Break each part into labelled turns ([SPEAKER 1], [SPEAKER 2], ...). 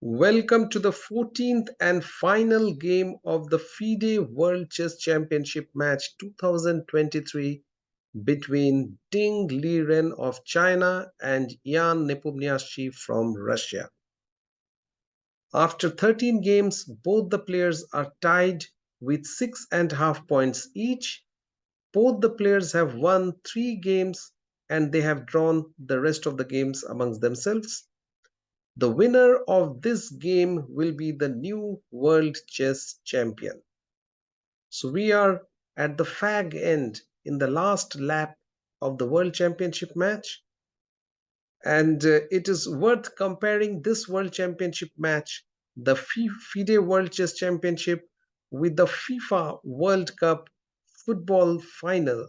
[SPEAKER 1] Welcome to the 14th and final game of the Fide World Chess Championship match 2023 between Ding Liren of China and Yan Nepomniachtchi from Russia. After 13 games, both the players are tied with 6.5 points each. Both the players have won 3 games and they have drawn the rest of the games amongst themselves. The winner of this game will be the new world chess champion. So we are at the fag end in the last lap of the world championship match. And it is worth comparing this world championship match, the FIDE World Chess Championship, with the FIFA World Cup football final,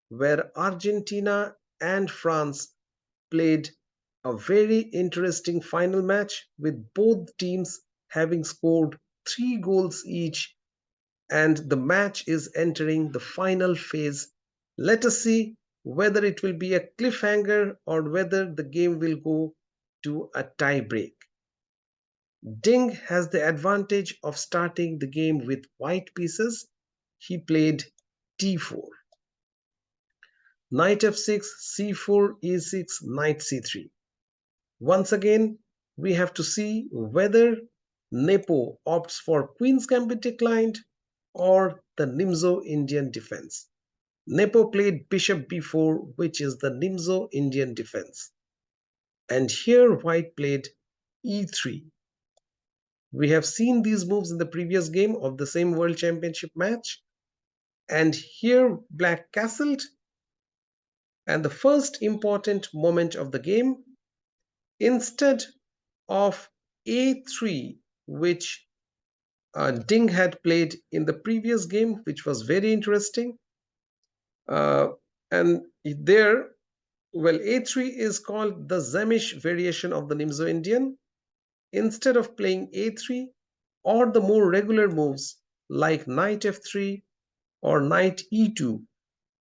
[SPEAKER 1] where Argentina and France played a very interesting final match with both teams having scored 3 goals each, and the match is entering the final phase. Let us see whether it will be a cliffhanger or whether the game will go to a tie break. Ding has the advantage of starting the game with white pieces. He played d4. Knight f6, c4, e6, knight c3. Once again, we have to see whether Nepo opts for Queen's Gambit declined or the Nimzo Indian defense. Nepo played Bishop b4, which is the Nimzo Indian defense. And here White played e3. We have seen these moves in the previous game of the same World Championship match. And here Black castled. And the first important moment of the game, instead of a3, which Ding had played in the previous game, which was very interesting. And there, well, a3 is called the Zamish variation of the Nimzo Indian. Instead of playing a3 or the more regular moves like knight f3 or knight e2,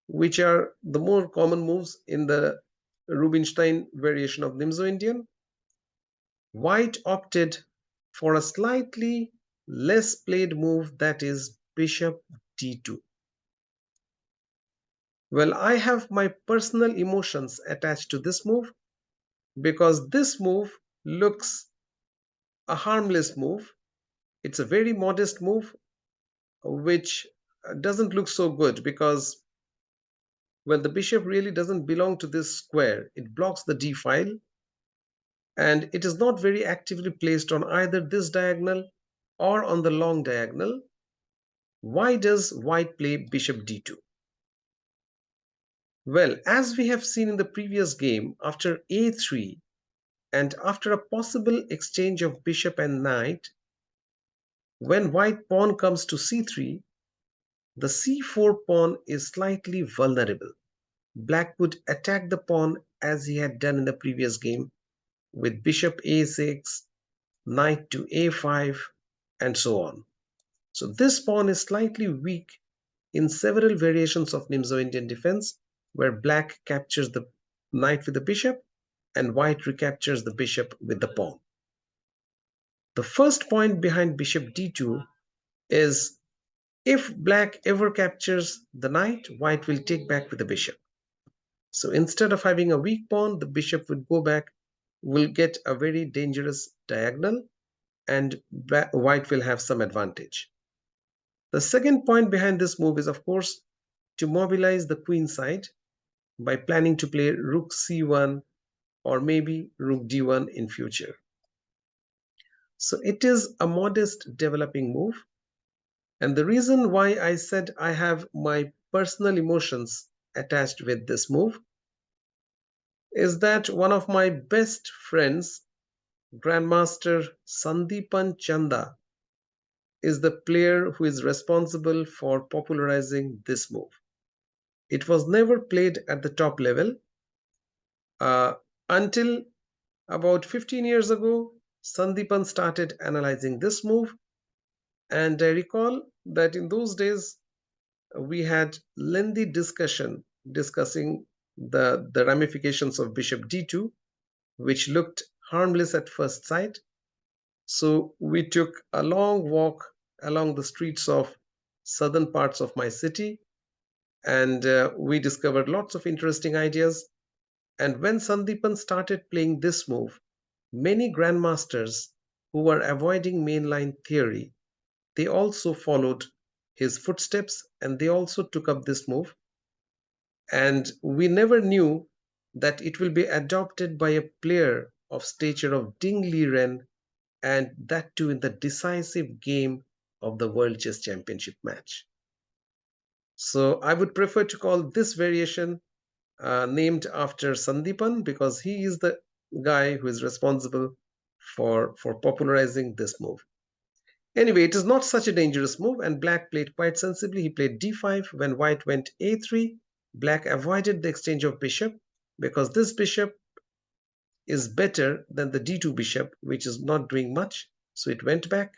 [SPEAKER 1] which are the more common moves in the Rubinstein variation of Nimzo Indian, White opted for a slightly less played move, that is bishop d2. Well, I have my personal emotions attached to this move because this move looks a harmless move. It's a very modest move which doesn't look so good because, well, the bishop really doesn't belong to this square. It blocks the d file and it is not very actively placed on either this diagonal or on the long diagonal. Why does White play bishop d2? Well, as we have seen in the previous game, after a3 and after a possible exchange of bishop and knight, when White pawn comes to c3, the c4 pawn is slightly vulnerable. Black would attack the pawn as he had done in the previous game with bishop a6, knight to a5, and so on. So this pawn is slightly weak in several variations of Nimzo Indian defense, where Black captures the knight with the bishop and White recaptures the bishop with the pawn. The first point behind bishop d2 is if Black ever captures the knight, White will take back with the bishop. So instead of having a weak pawn, the bishop would go back, will get a very dangerous diagonal, and White will have some advantage. The second point behind this move is, of course, to mobilize the queen side by planning to play rook c1 or maybe rook d1 in future. So it is a modest developing move. And the reason why I said I have my personal emotions attached with this move is that one of my best friends, Grandmaster Sandeepan Chanda, is the player who is responsible for popularizing this move. It was never played at the top level until about 15 years ago. Sandeepan started analyzing this move, and I recall that in those days we had lengthy discussion discussing the ramifications of bishop d2, which looked harmless at first sight. So we took a long walk along the streets of southern parts of my city, and we discovered lots of interesting ideas. And when Sandipan started playing this move, many grandmasters who were avoiding mainline theory, they also followed his footsteps and they also took up this move. And we never knew that it will be adopted by a player of stature of Ding Liren, and that too in the decisive game of the World Chess Championship match. So I would prefer to call this variation named after Sandipan, because he is the guy who is responsible for popularizing this move. Anyway, it is not such a dangerous move, and black played quite sensibly. He played d5 when white went a3. Black avoided the exchange of bishop because this bishop is better than the d2 bishop, which is not doing much. So it went back.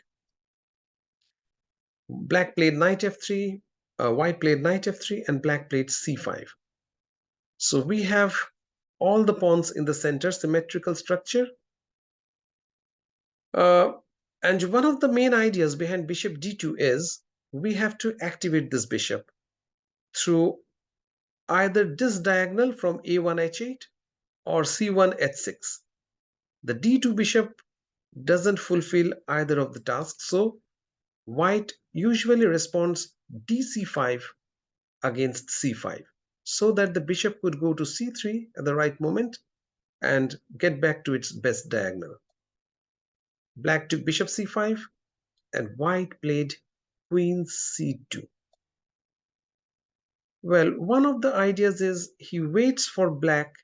[SPEAKER 1] Black played knight f3, white played knight f3, and black played c5. So we have all the pawns in the center, symmetrical structure. And one of the main ideas behind bishop d2 is we have to activate this bishop through either this diagonal from a1 h8 or c1 h6. The d2 bishop doesn't fulfill either of the tasks, so white usually responds dc5 against c5 so that the bishop could go to c3 at the right moment and get back to its best diagonal. Black took bishop c5 and white played queen c2. Well, one of the ideas is he waits for black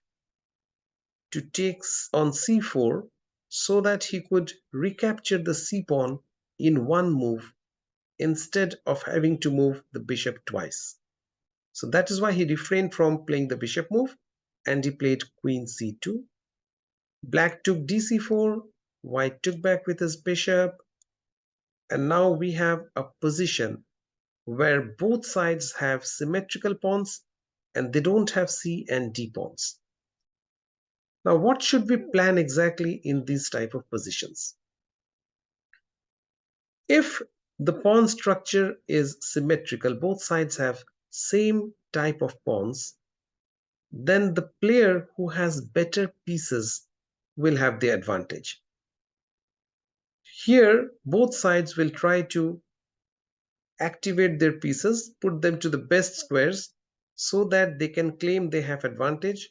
[SPEAKER 1] to take on c4 so that he could recapture the c pawn in one move instead of having to move the bishop twice. So that is why he refrained from playing the bishop move and he played queen c2. Black took dc4, white took back with his bishop, and now we have a position where both sides have symmetrical pawns and they don't have c and d pawns. Now, what should we plan exactly in these type of positions? If the pawn structure is symmetrical, both sides have same type of pawns, then the player who has better pieces will have the advantage. Here, both sides will try to activate their pieces, put them to the best squares so that they can claim they have advantage,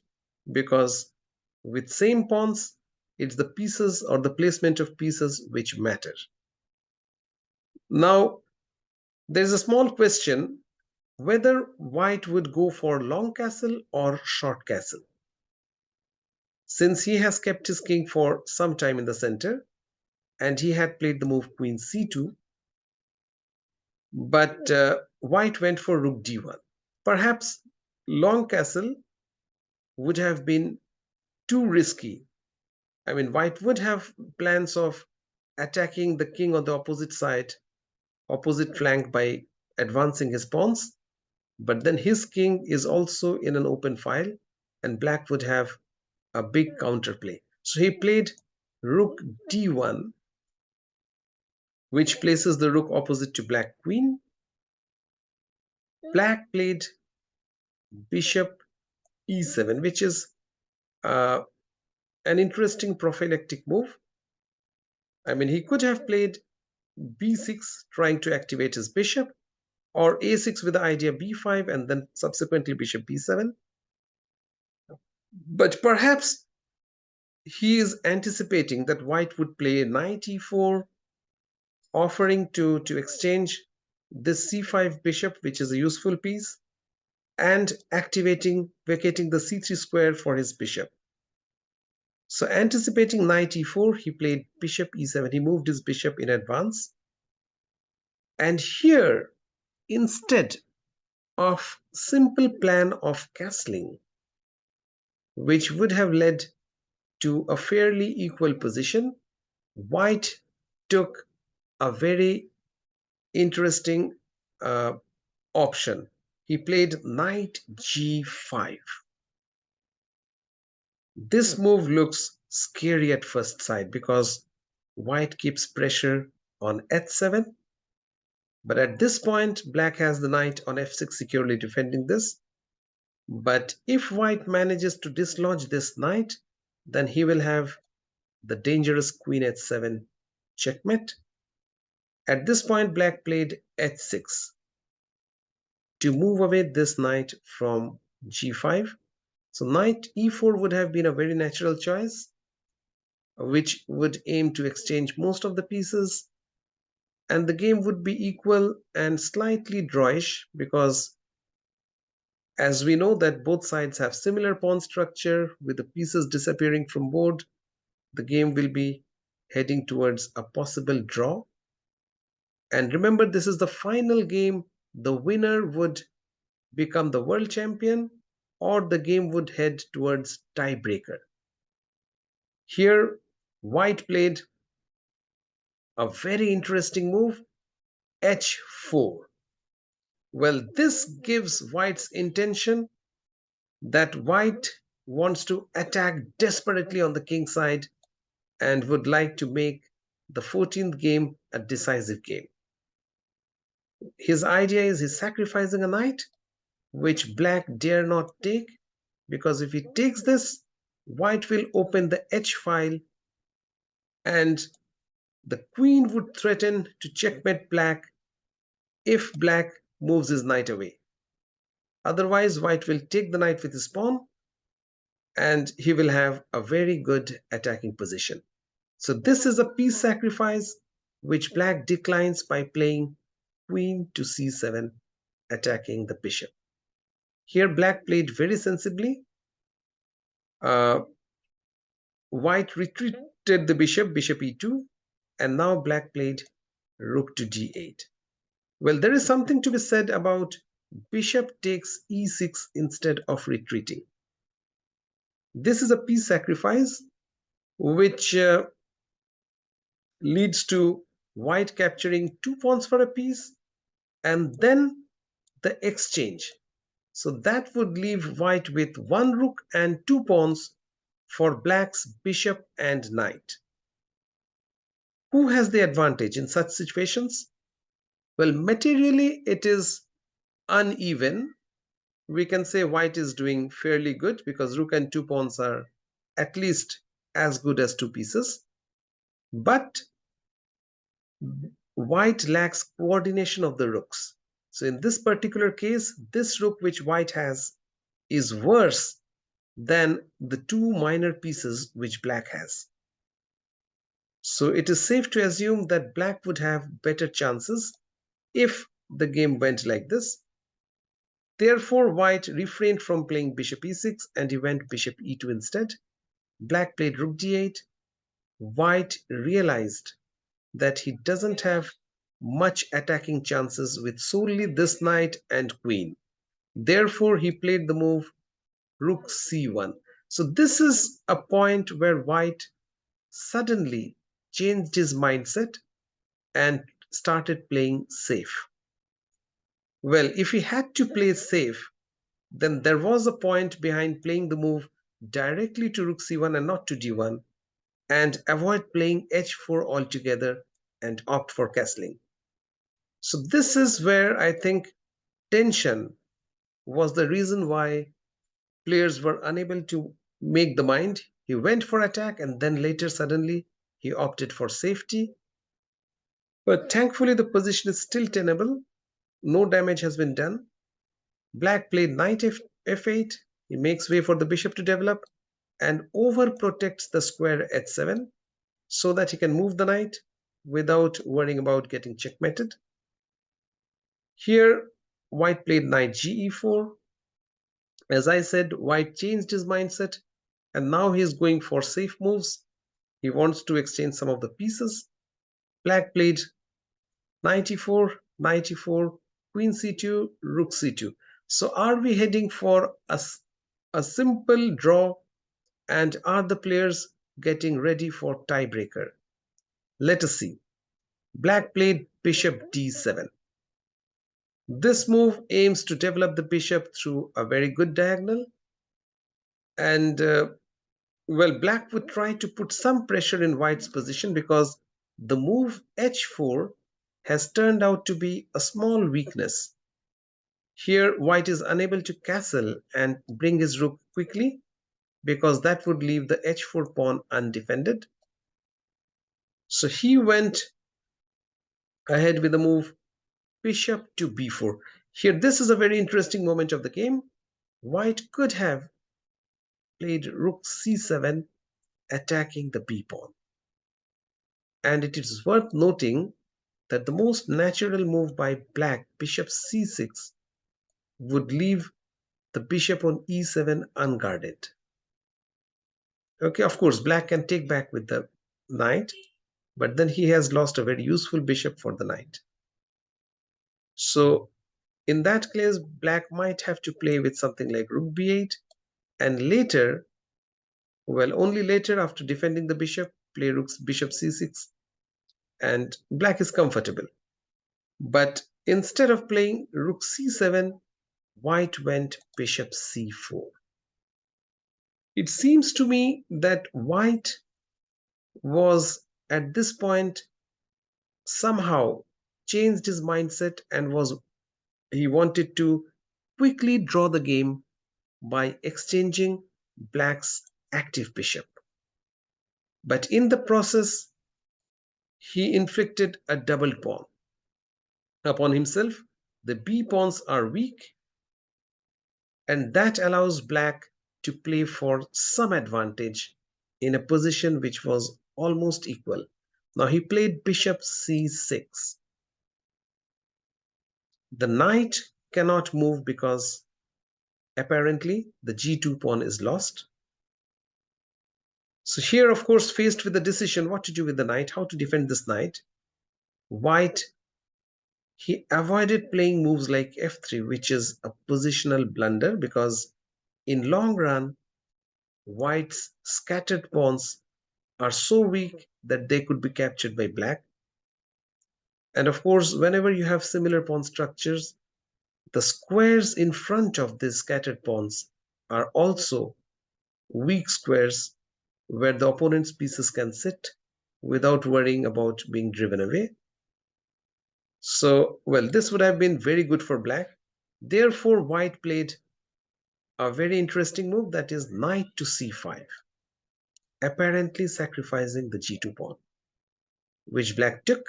[SPEAKER 1] because with same pawns, it's the pieces or the placement of pieces which matter. Now, there's a small question whether white would go for long castle or short castle. Since he has kept his king for some time in the center and he had played the move queen c2, but white went for rook d1. Perhaps long castle would have been too risky. I mean, white would have plans of attacking the king on the opposite side, opposite flank by advancing his pawns, but then his king is also in an open file and black would have a big counterplay. So he played rook d1, which places the rook opposite to black queen. Black played bishop e7, which is uh, an interesting prophylactic move. I mean, he could have played b6, trying to activate his bishop, or a6 with the idea b5 and then subsequently bishop b7. But perhaps he is anticipating that white would play knight e4, offering to exchange this c5 bishop, which is a useful piece, and vacating the c3 square for his bishop. So anticipating knight e4, he played bishop e7. He moved his bishop in advance. And here, instead of simple plan of castling, which would have led to a fairly equal position, white took a very interesting option. He played knight g5. This move looks scary at first sight because white keeps pressure on h7. But at this point, black has the knight on f6 securely defending this. But if white manages to dislodge this knight, then he will have the dangerous queen h7 checkmate. At this point, black played h6 to move away this knight from g5. So knight e4 would have been a very natural choice, which would aim to exchange most of the pieces, and the game would be equal and slightly drawish, because as we know that both sides have similar pawn structure with the pieces disappearing from board, the game will be heading towards a possible draw. And remember, this is the final game. The winner would become the world champion, or the game would head towards tiebreaker. Here, white played a very interesting move, h4. Well, this gives white's intention that white wants to attack desperately on the king side and would like to make the 14th game a decisive game. His idea is he's sacrificing a knight, which black dare not take, because if he takes this, white will open the h file and the queen would threaten to checkmate black if black moves his knight away. Otherwise, white will take the knight with his pawn and he will have a very good attacking position. So this is a piece sacrifice which black declines by playing queen to c7, attacking the bishop. Here black played very sensibly. White retreated the bishop, bishop e2, and now black played rook to d8. Well, there is something to be said about bishop takes e6 instead of retreating. This is a piece sacrifice which leads to white capturing 2 pawns for a piece and then the exchange. So that would leave white with 1 rook and 2 pawns for black's bishop and knight. Who has the advantage in such situations? Well, materially it is uneven. We can say white is doing fairly good because rook and 2 pawns are at least as good as 2 pieces. But white lacks coordination of the rooks. So in this particular case, this rook which white has is worse than the 2 minor pieces which black has. So it is safe to assume that black would have better chances if the game went like this. Therefore, white refrained from playing bishop e6 and he went bishop e2 instead. Black played rook d8. White realized that he doesn't have much attacking chances with solely this knight and queen. Therefore, he played the move rook c1. So this is a point where white suddenly changed his mindset and started playing safe. Well, if he had to play safe, then there was a point behind playing the move directly to rook c1 and not to d1, and avoid playing h4 altogether and opt for castling. So this is where I think tension was the reason why players were unable to make the mind. He went for attack and then later suddenly he opted for safety. But thankfully the position is still tenable. No damage has been done. Black played knight f8. He makes way for the bishop to develop and overprotects the square h7 so that he can move the knight without worrying about getting checkmated. Here, white played knight ge4. As I said, white changed his mindset and now he is going for safe moves. He wants to exchange some of the pieces. Black played knight e4, knight e4, queen c2, rook c2. So are we heading for a simple draw, and are the players getting ready for tiebreaker? Let us see. Black played bishop d7. This move aims to develop the bishop through a very good diagonal, and well, black would try to put some pressure in white's position because the move h4 has turned out to be a small weakness. Here, white is unable to castle and bring his rook quickly because that would leave the h4 pawn undefended. So he went ahead with the move bishop to b4. Here, this is a very interesting moment of the game. White could have played rook c7, attacking the b pawn. And it is worth noting that the most natural move by black, bishop c6, would leave the bishop on e7 unguarded. Okay, of course, black can take back with the knight, but then he has lost a very useful bishop for the knight. So in that case, black might have to play with something like rook b8, and later, well, only later after defending the bishop, play bishop c6, and black is comfortable. But instead of playing rook c7, white went bishop c4. It seems to me that white was at this point somehow changed his mindset and he wanted to quickly draw the game by exchanging black's active bishop. But in the process, he inflicted a double pawn upon himself. The b pawns are weak, and that allows black to play for some advantage in a position which was almost equal. Now he played bishop c6. The knight cannot move because apparently the g2 pawn is lost. So here, of course, faced with the decision what to do with the knight, how to defend this knight, white, he avoided playing moves like f3, which is a positional blunder because in long run, white's scattered pawns are so weak that they could be captured by black. And of course, whenever you have similar pawn structures, the squares in front of these scattered pawns are also weak squares where the opponent's pieces can sit without worrying about being driven away. So, well, this would have been very good for black. Therefore, white played a very interesting move, that is knight to c5, apparently sacrificing the g2 pawn, which black took.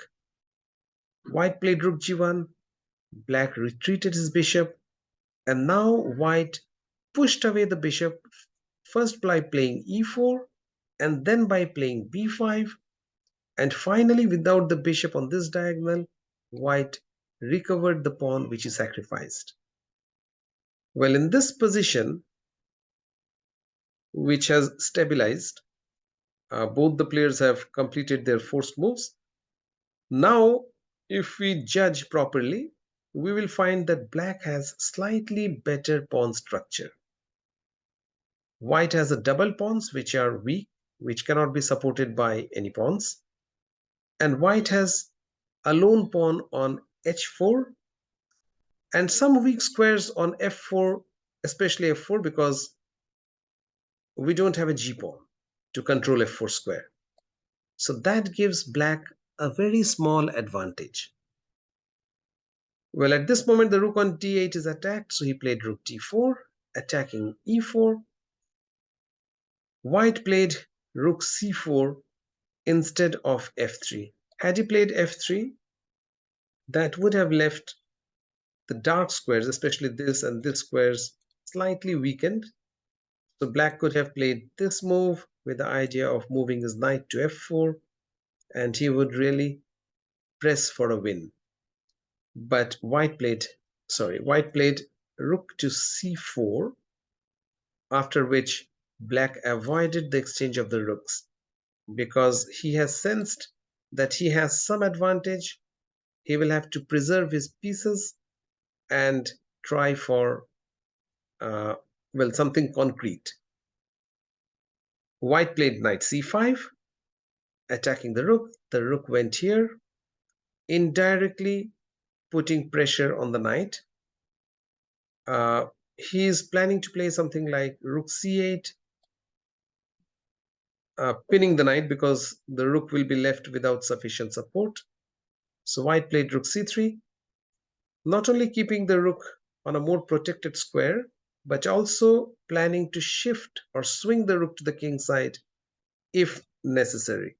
[SPEAKER 1] White played rook g1, black retreated his bishop, and now white pushed away the bishop first by playing e4 and then by playing b5, and finally, without the bishop on this diagonal, white recovered the pawn which he sacrificed. Well, in this position, which has stabilized, both the players have completed their forced moves. Now, if we judge properly, we will find that black has slightly better pawn structure. White has a double pawns which are weak, which cannot be supported by any pawns. And white has a lone pawn on h4 and some weak squares on f4, especially f4, because we don't have a g pawn to control f4 square. So that gives black a very small advantage. Well, at this moment, the rook on d8 is attacked, so he played rook d4, attacking e4. White played rook c4 instead of f3. Had he played f3, that would have left the dark squares, especially this and this squares, slightly weakened. So black could have played this move with the idea of moving his knight to f4, and he would really press for a win. But white played rook to c4, after which black avoided the exchange of the rooks because he has sensed that he has some advantage. He will have to preserve his pieces and try for well, something concrete. White played knight c5, attacking the rook. The rook went here, indirectly putting pressure on the knight. He is planning to play something like rook c8, pinning the knight because the rook will be left without sufficient support. So white played rook c3, not only keeping the rook on a more protected square, but also planning to shift or swing the rook to the king side if necessary.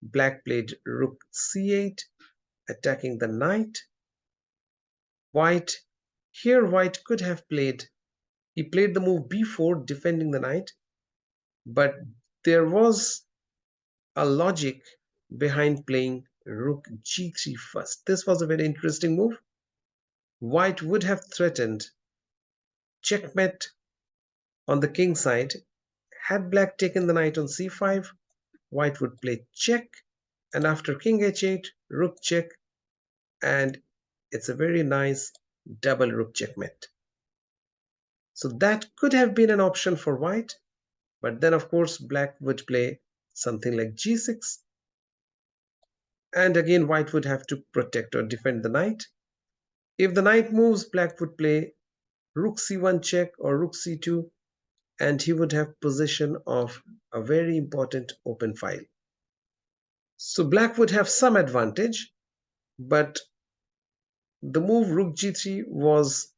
[SPEAKER 1] Black played rook c8, attacking the knight. White, here white could have played, he played the move b4, defending the knight, but there was a logic behind playing rook g3 first. This was a very interesting move. White would have threatened checkmate on the king side. Had black taken the knight on c5, white would play check, and after king h8, rook check, and it's a very nice double rook checkmate. So that could have been an option for white, but then of course black would play something like g6, and again white would have to protect or defend the knight. If the knight moves, black would play rook c1 check or rook c2, and he would have possession of a very important open file. So black would have some advantage, but the move rook g3 was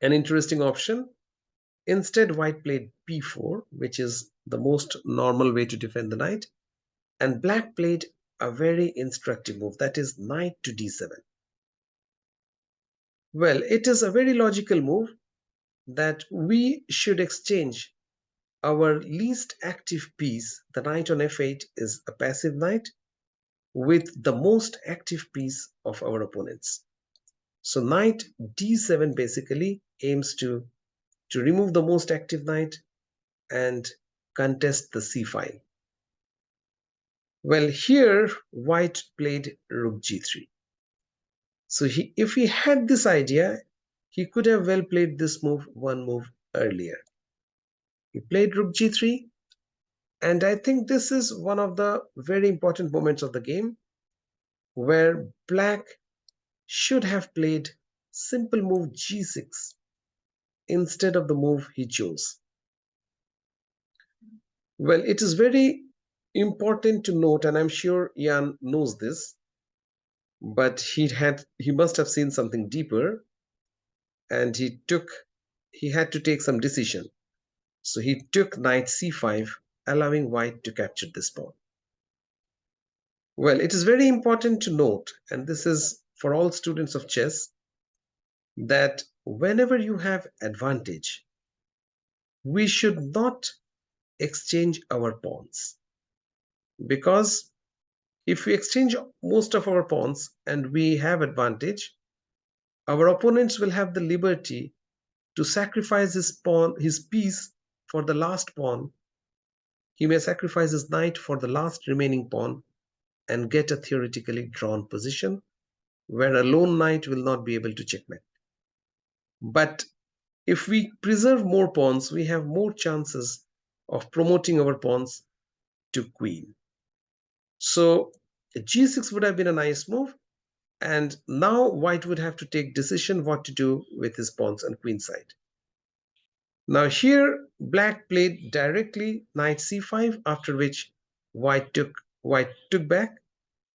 [SPEAKER 1] an interesting option. Instead, white played b4, which is the most normal way to defend the knight, and black played a very instructive move, that is knight to d7. Well, it is a very logical move that we should exchange our least active piece. The knight on f8 is a passive knight with the most active piece of our opponents. So knight d7 basically aims to remove the most active knight and contest the c file. Well, here white played rook g3. So if he had this idea, he could have well played this move one move earlier. He played rook g3, and I think this is one of the very important moments of the game where black should have played simple move g6 instead of the move he chose. Well, it is very important to note, and I'm sure Jan knows this, but he must have seen something deeper, and he had to take some decision. So he took knight c5, allowing white to capture this pawn. Well, it is very important to note, and this is for all students of chess, that whenever you have advantage, we should not exchange our pawns, because if we exchange most of our pawns and we have advantage, our opponents will have the liberty to sacrifice his piece for the last pawn. He may sacrifice his knight for the last remaining pawn and get a theoretically drawn position where a lone knight will not be able to checkmate. But if we preserve more pawns, we have more chances of promoting our pawns to queen. So g6 would have been a nice move, and now white would have to take decision what to do with his pawns on queen side. Now here black played directly knight c5, after which white took back.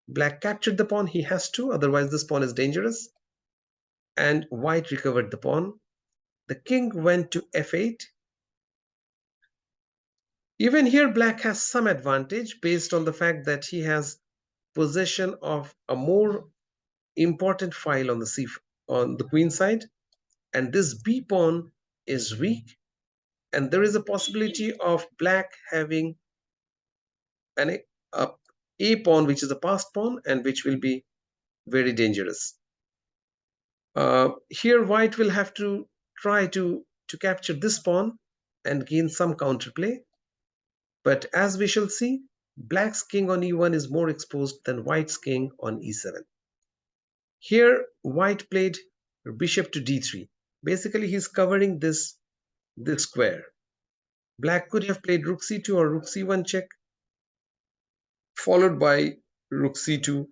[SPEAKER 1] Black captured the pawn, he has to, otherwise this pawn is dangerous, and white recovered the pawn. The king went to f8. Even here black has some advantage based on the fact that he has possession of a more important file on the queen side, and this b pawn is weak, and there is a possibility of black having a pawn which is a passed pawn and which will be very dangerous. Here white will have to try to capture this pawn and gain some counterplay, but as we shall see, black's king on e1 is more exposed than white's king on e7. Here white played bishop to d3. Basically he's covering this square. Black could have played rook c2 or rook c1 check, followed by rook c2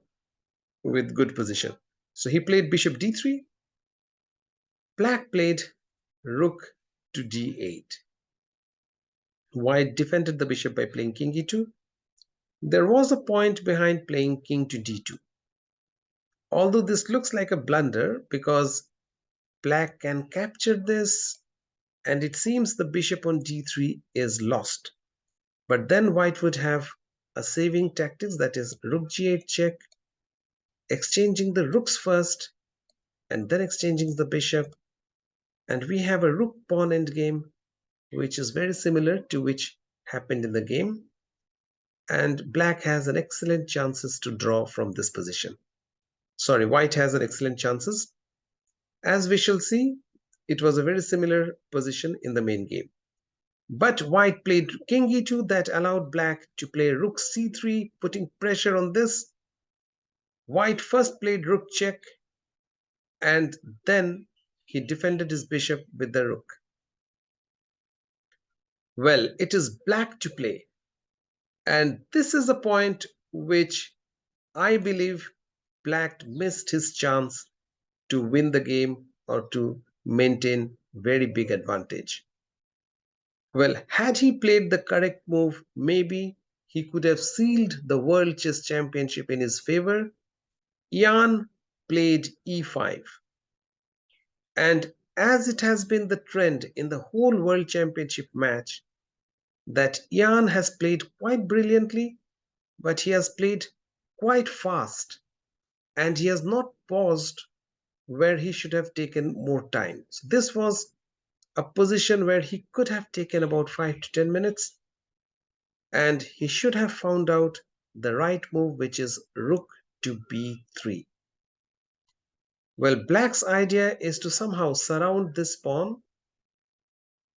[SPEAKER 1] with good position. So he played bishop d3. Black played rook to d8. White defended the bishop by playing king e2. There was a point behind playing king to d2. Although this looks like a blunder because black can capture this, and it seems the bishop on d3 is lost. But then white would have a saving tactics, that is rook g8 check, exchanging the rooks first and then exchanging the bishop, and we have a rook pawn endgame which is very similar to which happened in the game, and black has an excellent chances to draw from this position. Sorry, white has an excellent chances. As we shall see, it was a very similar position in the main game. But white played king e2 that allowed black to play rook c3, putting pressure on this. White first played rook check, and then he defended his bishop with the rook. Well, it is black to play, and this is a point which I believe black missed his chance to win the game or to maintain very big advantage. Well, had he played the correct move, maybe he could have sealed the World Chess Championship in his favor. Jan played e5. And as it has been the trend in the whole World Championship match, that Jan has played quite brilliantly, but he has played quite fast, and he has not paused where he should have taken more time. So this was a position where he could have taken about 5 to 10 minutes, and he should have found out the right move, which is rook to b3. Well, black's idea is to somehow surround this pawn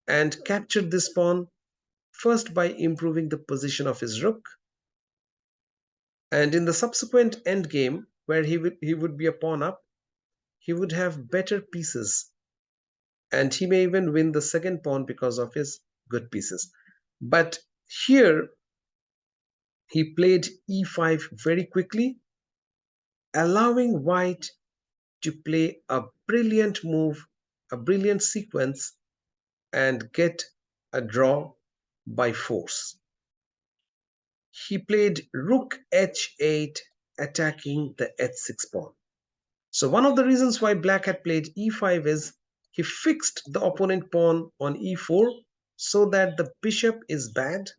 [SPEAKER 1] and capture this pawn first by improving the position of his rook, and in the subsequent endgame where he would be a pawn up, he would have better pieces, and he may even win the second pawn because of his good pieces. But here he played e5 very quickly, allowing white to play a brilliant move, a brilliant sequence, and get a draw by force. He played rook h8, attacking the h6 pawn. So one of the reasons why black had played e5 is he fixed the opponent pawn on e4 so that the bishop is bad,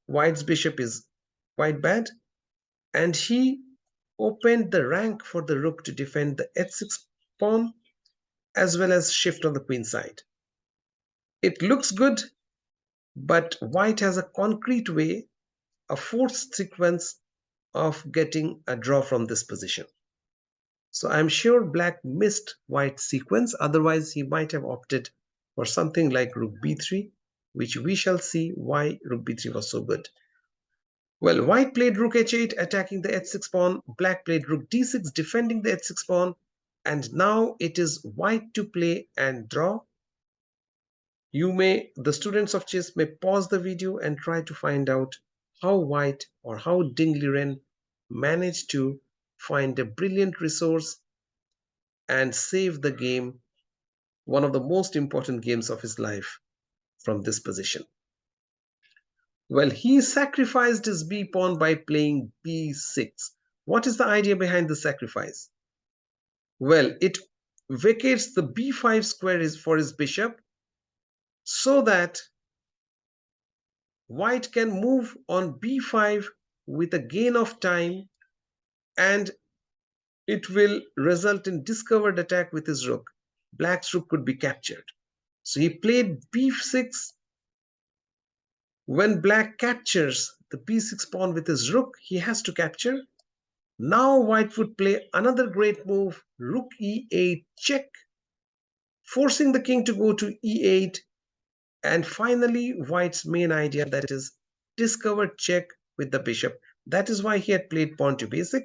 [SPEAKER 1] white's bishop is quite bad, and he opened the rank for the rook to defend the h6 pawn as well as shift on the queen side. It looks good, but white has a concrete way, a forced sequence of getting a draw from this position. So I'm sure black missed white's sequence, otherwise he might have opted for something like rook b3, which we shall see why rook b3 was so good. Well, white played rook h8, attacking the h6 pawn. Black played rook d6, defending the h6 pawn. And now it is white to play and draw. The students of chess may pause the video and try to find out how white or how Ding Liren managed to find a brilliant resource and save the game, one of the most important games of his life, from this position. Well, he sacrificed his b pawn by playing b6. What is the idea behind the sacrifice? Well, it vacates the b5 square for his bishop so that white can move on b5 with a gain of time, and it will result in discovered attack with his rook. Black's rook could be captured. So he played b6. When black captures the b6 pawn with his rook, he has to capture. Now white would play another great move, rook e8 check, forcing the king to go to e8, and finally white's main idea, that is discovered check with the bishop. That is why he had played pawn to b6,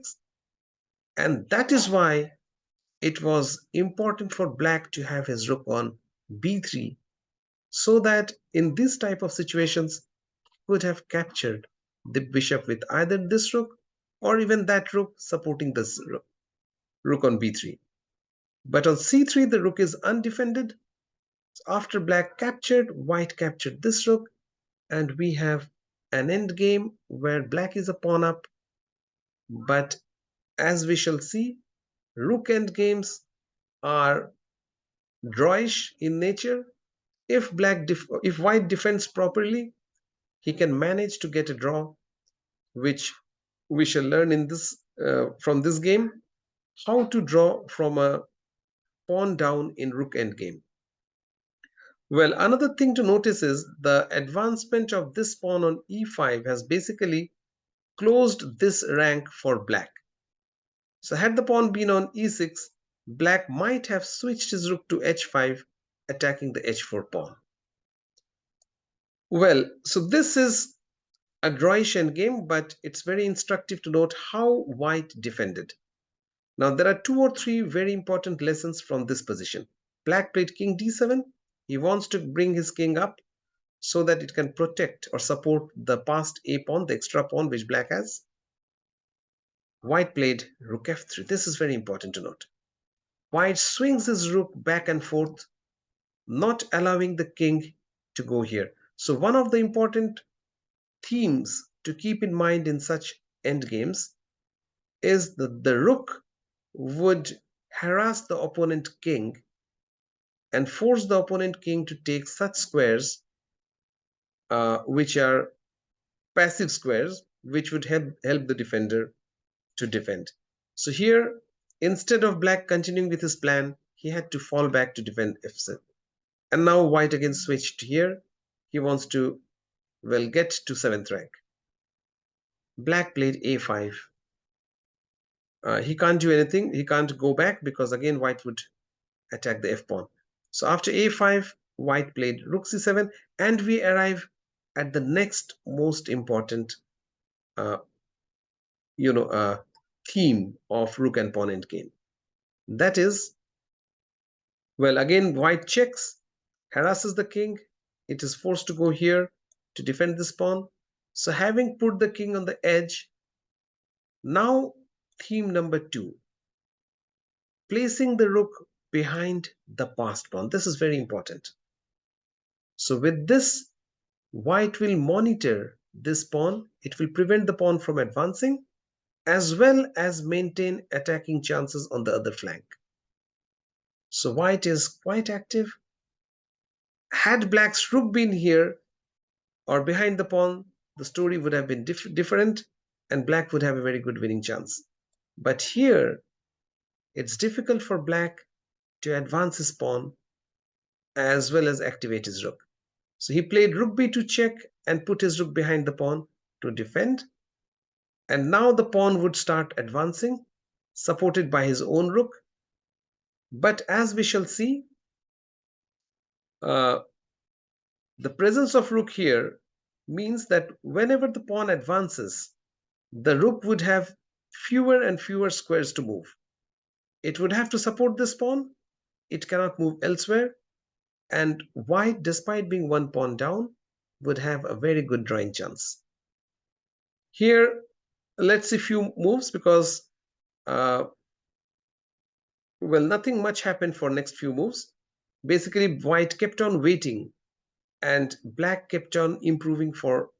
[SPEAKER 1] and that is why it was important for black to have his rook on b3, so that in this type of situations could have captured the bishop with either this rook or even that rook supporting this rook on b3. But on c3 the rook is undefended. So after black captured, white captured this rook, and we have an end game where black is a pawn up, but as we shall see, rook end games are drawish in nature. If if white defends properly, he can manage to get a draw, which we shall learn in this from this game, how to draw from a pawn down in rook endgame. Well, another thing to notice is the advancement of this pawn on e5 has basically closed this rank for black. So had the pawn been on e6, black might have switched his rook to h5, attacking the h4 pawn. Well, so this is a drawish endgame, but it's very instructive to note how white defended. Now, there are 2 or 3 very important lessons from this position. Black played king d7. He wants to bring his king up so that it can protect or support the passed a pawn, the extra pawn which black has. White played rook f3. This is very important to note. White swings his rook back and forth, not allowing the king to go here. So one of the important themes to keep in mind in such endgames is that the rook would harass the opponent king and force the opponent king to take such squares which are passive squares, which would help the defender to defend. So here, instead of black continuing with his plan, he had to fall back to defend f7. And now white again switched here. He wants to, well, get to 7th rank. Black played a5. He can't do anything. He can't go back because again white would attack the f pawn. So after a5, white played rook c7, and we arrive at the next most important uh, theme of rook and pawn endgame. That is, well, again white checks, harasses the king. It is forced to go here to defend this pawn. So having put the king on the edge, now theme number 2, placing the rook behind the passed pawn. This is very important. So with this, white will monitor this pawn. It will prevent the pawn from advancing as well as maintain attacking chances on the other flank. So white is quite active. Had black's rook been here or behind the pawn, the story would have been different and black would have a very good winning chance. But here, it's difficult for black to advance his pawn as well as activate his rook. So he played rook b2 check and put his rook behind the pawn to defend. And now the pawn would start advancing, supported by his own rook. But as we shall see, the presence of rook here means that whenever the pawn advances, the rook would have fewer and fewer squares to move. It would have to support this pawn. It cannot move elsewhere. And white, despite being 1 pawn down, would have a very good drawing chance. Here, let's see few moves because well, nothing much happened for next few moves. Basically, white kept on waiting and black kept on improving for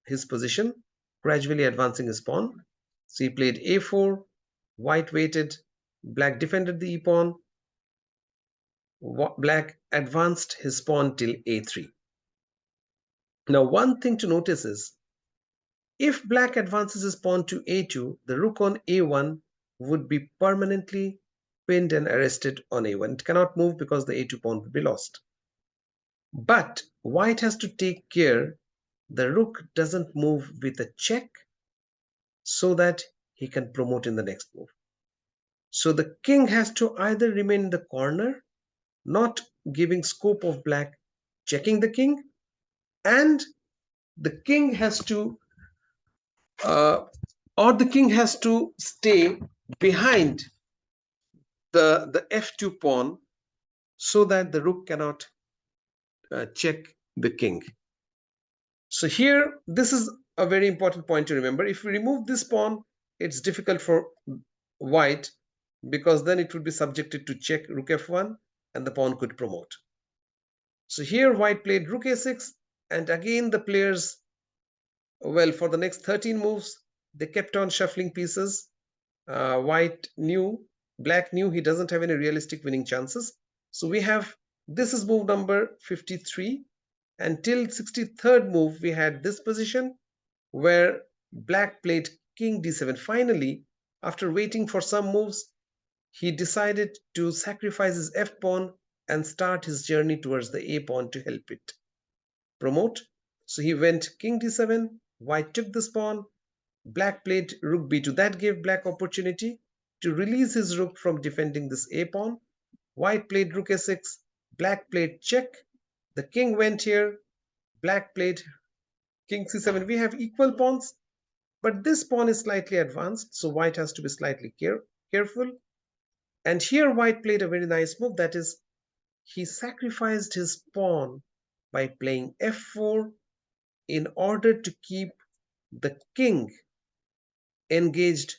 [SPEAKER 1] his position, gradually advancing his pawn. So he played a4, white waited, black defended the e-pawn, black advanced his pawn till a3. Now, one thing to notice is, if black advances his pawn to a2, the rook on a1 would be permanently pinned and arrested on a1. It cannot move because the a2 pawn would be lost. But white has to take care the rook doesn't move with a check so that he can promote in the next move. So the king has to either remain in the corner, not giving scope of black checking the king, and the king has to or the king has to stay behind the f2 pawn so that the rook cannot check the king. So here, this is a very important point to remember. If we remove this pawn, it's difficult for white because then it would be subjected to check rook f1 and the pawn could promote. So here white played rook a6, And again, the players, well, for the next 13 moves, they kept on shuffling pieces. White knew, black knew he doesn't have any realistic winning chances. So we have, this is move number 53. And till 63rd move, we had this position where black played king d7. Finally, after waiting for some moves, he decided to sacrifice his f pawn and start his journey towards the a pawn to help it promote. So he went king d7, white took this pawn, black played rook b2. That gave black opportunity to release his rook from defending this a pawn. White played rook a6, black played check. The king went here, black played king c7. We have equal pawns, but this pawn is slightly advanced, so white has to be slightly careful. And here white played a very nice move, that is, he sacrificed his pawn by playing f4 in order to keep the king engaged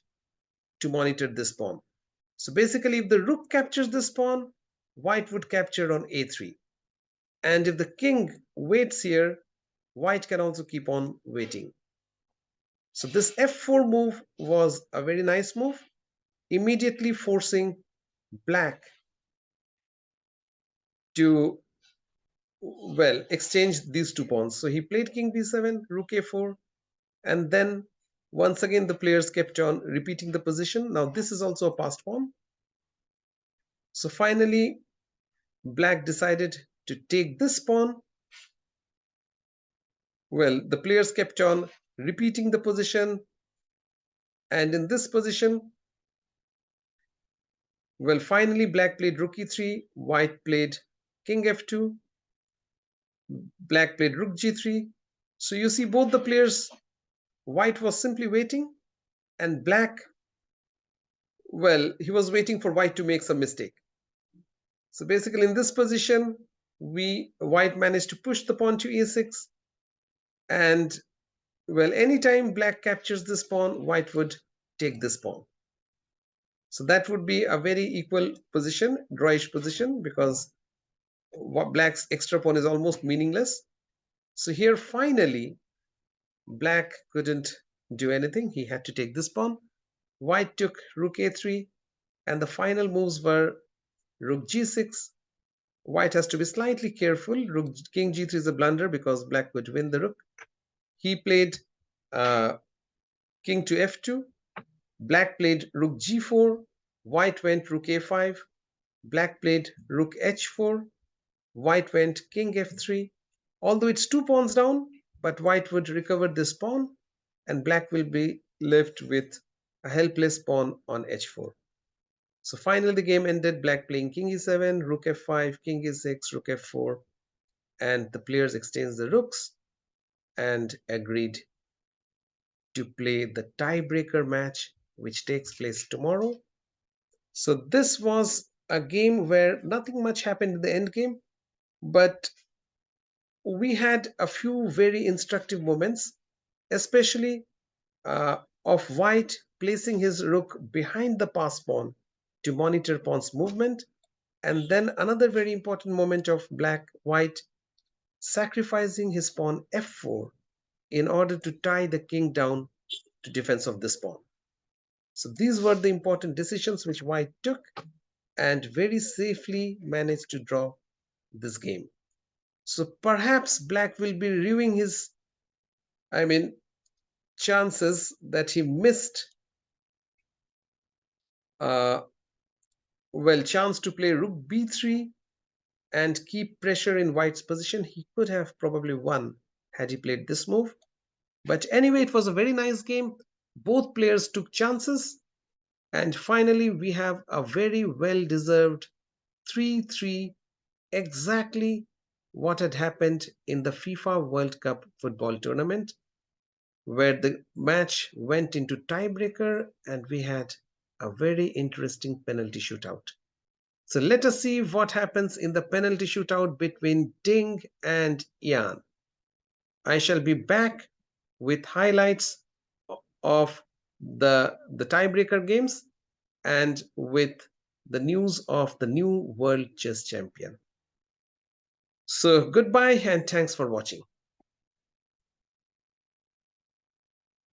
[SPEAKER 1] to monitor this pawn. So basically, if the rook captures this pawn, white would capture on a3. And if the king waits here, white can also keep on waiting. So this f4 move was a very nice move, immediately forcing black to, well, exchange these two pawns. So he played king b7, rook a4, and then once again the players kept on repeating the position. Now this is also a passed pawn. So finally, black decided to take this pawn. Well, the players kept on repeating the position, and in this position, well, finally black played rook e3, white played king f2, black played rook g3. So you see both the players, white was simply waiting, and black, well, he was waiting for white to make some mistake. So basically in this position, white managed to push the pawn to a6, and well, anytime black captures this pawn, white would take this pawn. So that would be a very equal position, drawish position, because black's extra pawn is almost meaningless. So here finally, black couldn't do anything. He had to take this pawn. White took rook a3, and the final moves were rook g6. White has to be slightly careful. King g3 is a blunder because black could win the rook. He played king to f2. Black played rook g4. White went rook a5. Black played rook h4. White went king f3. Although it's two pawns down, but white would recover this pawn, and black will be left with a helpless pawn on h4. So finally the game ended, black playing king e7, rook f5, king e6, rook f4, and the players exchanged the rooks and agreed to play the tiebreaker match, which takes place tomorrow. So this was a game where nothing much happened in the end game, but we had a few very instructive moments, especially of white placing his rook behind the pass pawn to monitor pawn's movement, and then another very important moment of white sacrificing his pawn f4 in order to tie the king down to defense of this pawn. So these were the important decisions which white took and very safely managed to draw this game. So perhaps black will be reviewing his, chances that he missed, chance to play rook b3 and keep pressure in white's position. He could have probably won had he played this move. But anyway, it was a very nice game. Both players took chances. And finally, we have a very well-deserved 3-3, exactly what had happened in the FIFA World Cup football tournament, where the match went into tiebreaker and we had a very interesting penalty shootout. So let us see what happens in the penalty shootout between Ding and Ian. I shall be back with highlights of the tiebreaker games and with the news of the new world chess champion. So goodbye and thanks for watching.